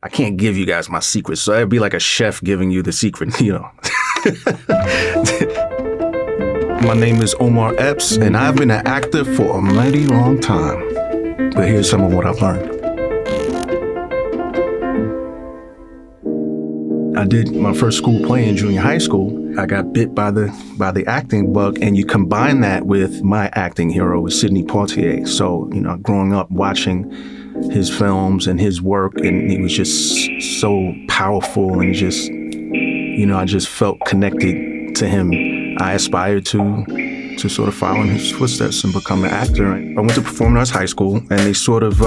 I can't give you guys my secrets. So it'd be like a chef giving you the secret, you know. My name is Omar Epps, and I've been an actor for a mighty long time. But here's some of what I've learned. I did my first school play in junior high school. I got bit by the acting bug, and you combine that with my acting hero, Sidney Poitier. So, you know, growing up watching his films and his work, and he was just so powerful, and just, you know, I just felt connected to him. I aspired to sort of follow in his footsteps and become an actor. I went to Performing Arts High School, and they sort of,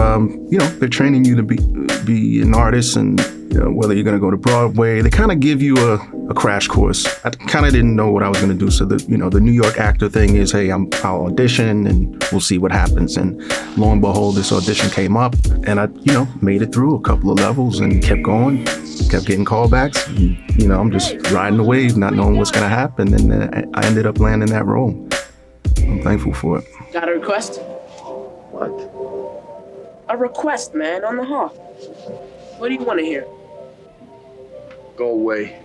you know, they're training you to be an artist, and you know, whether you're going to go to Broadway, they kind of give you a crash course. I kind of didn't know what I was going to do. So the New York actor thing is, hey, I'll audition and we'll see what happens. And lo and behold, this audition came up, and I, you know, made it through a couple of levels and kept going, kept getting callbacks. And, you know, I'm just riding the wave, not knowing what's going to happen. And I ended up landing that role. I'm thankful for it. Got a request? What? A request, man, on the hop. What do you want to hear? Go away.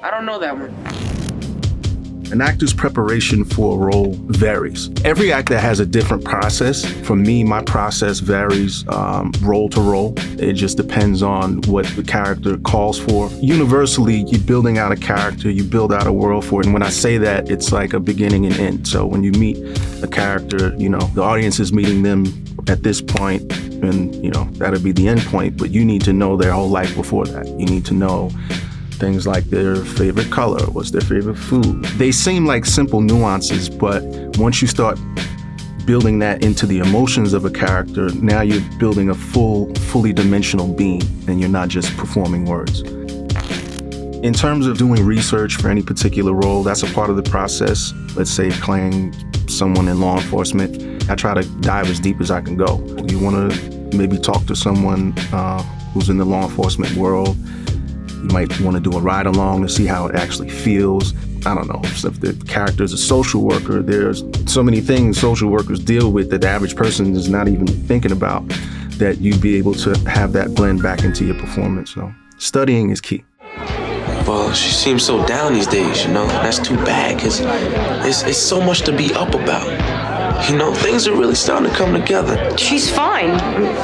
I don't know that one. An actor's preparation for a role varies. Every actor has a different process. For me, my process varies role to role. It just depends on what the character calls for. Universally, you're building out a character, you build out a world for it. And when I say that, it's like a beginning and end. So when you meet a character, you know, the audience is meeting them at this point, and, you know, that'll be the end point. But you need to know their whole life before that. You need to know things like their favorite color, what's their favorite food. They seem like simple nuances, but once you start building that into the emotions of a character, now you're building a fully dimensional being, and you're not just performing words. In terms of doing research for any particular role, that's a part of the process. Let's say playing someone in law enforcement, I try to dive as deep as I can go. You want to maybe talk to someone who's in the law enforcement world. You might want to do a ride along to see how it actually feels. I don't know, if the character is a social worker, there's so many things social workers deal with that the average person is not even thinking about, that you'd be able to have that blend back into your performance. So studying is key. Well, she seems so down these days, you know. That's too bad, because it's so much to be up about. You know, things are really starting to come together. She's fine.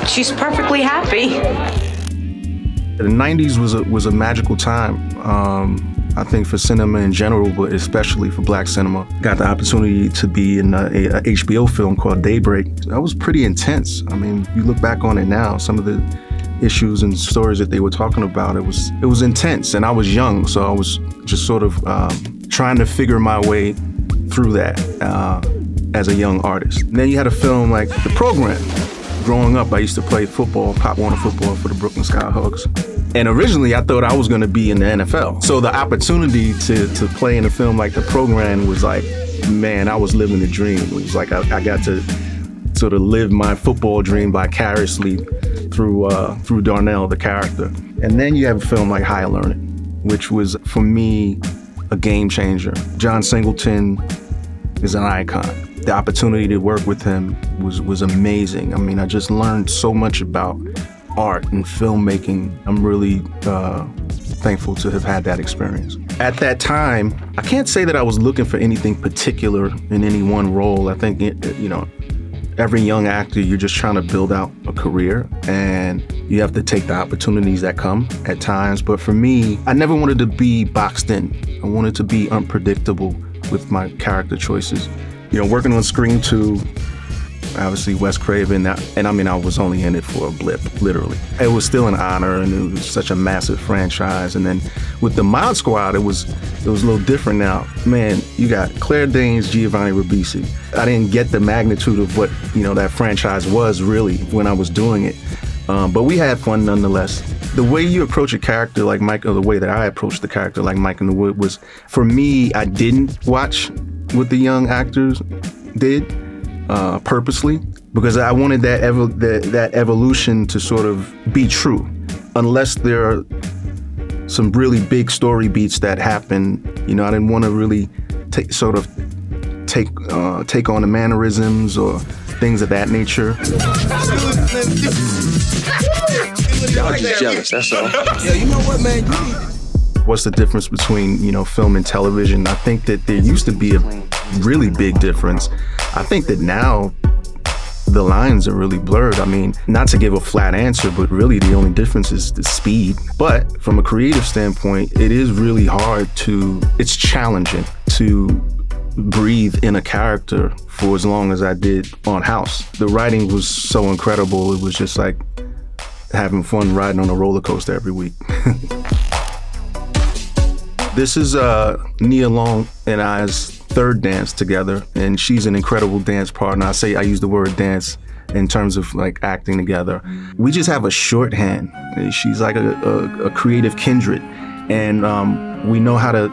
She's perfectly happy. The 90s was a magical time, I think, for cinema in general, but especially for Black cinema. Got the opportunity to be in a HBO film called Daybreak. That was pretty intense. I mean, you look back on it now, some of the issues and stories that they were talking about, it was intense, and I was young, so I was just sort of trying to figure my way through that as a young artist. And then you had a film like The Program. Growing up, I used to play football, Pop Warner football for the Brooklyn Skyhawks. And originally, I thought I was going to be in the NFL. So the opportunity to play in a film like The Program was like, man, I was living the dream. It was like I got to sort of live my football dream vicariously through Darnell, the character. And then you have a film like Higher Learning, which was, for me, a game changer. John Singleton is an icon. The opportunity to work with him was amazing. I mean, I just learned so much about art and filmmaking. I'm really thankful to have had that experience. At that time, I can't say that I was looking for anything particular in any one role. I think, you know, every young actor, you're just trying to build out a career, and you have to take the opportunities that come at times. But for me, I never wanted to be boxed in. I wanted to be unpredictable with my character choices. You know, working on Scream 2, obviously Wes Craven, and I mean, I was only in it for a blip, literally. It was still an honor, and it was such a massive franchise. And then with the Mod Squad, it was a little different now. Man, you got Claire Danes, Giovanni Ribisi. I didn't get the magnitude of what, you know, that franchise was really when I was doing it. But we had fun nonetheless. The way you approach a character like Mike, or the way that I approached the character like Mike in the Wood was, for me, I didn't watch what the young actors did purposely, because I wanted that evolution to sort of be true. Unless there are some really big story beats that happen, you know, I didn't want to really take on the mannerisms or things of that nature. Y'all just jealous, that's all. Yeah, you know what, man? What's the difference between, film and television? I think that there used to be a really big difference. I think that now the lines are really blurred. I mean, not to give a flat answer, but really the only difference is the speed. But from a creative standpoint, it is really it's challenging to breathe in a character for as long as I did on House. The writing was so incredible. It was just like having fun riding on a roller coaster every week. This is Nia Long and I's third dance together, and she's an incredible dance partner. I use the word dance in terms of like acting together. We just have a shorthand. She's like a creative kindred, and we know how to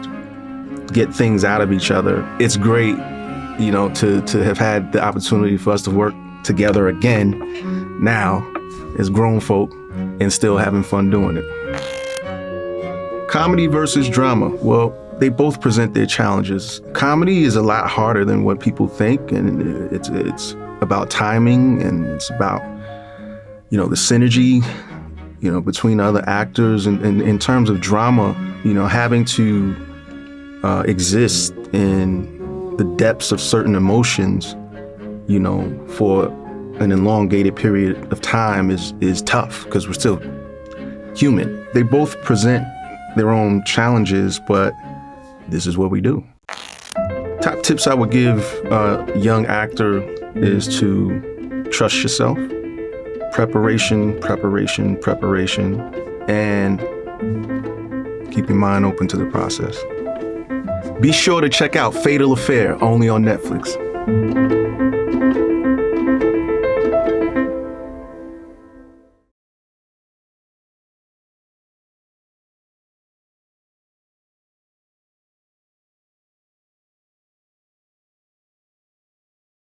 get things out of each other. It's great, to have had the opportunity for us to work together again now as grown folk and still having fun doing it. Comedy versus drama. Well, they both present their challenges. Comedy is a lot harder than what people think, and it's about timing, and it's about, the synergy, between other actors. And in terms of drama, having to exist in the depths of certain emotions, for an elongated period of time is tough, because we're still human. They both present their own challenges, but this is what we do. Top tips I would give a young actor is to trust yourself. Preparation, and keep your mind open to the process. Be sure to check out Fatal Affair, only on Netflix.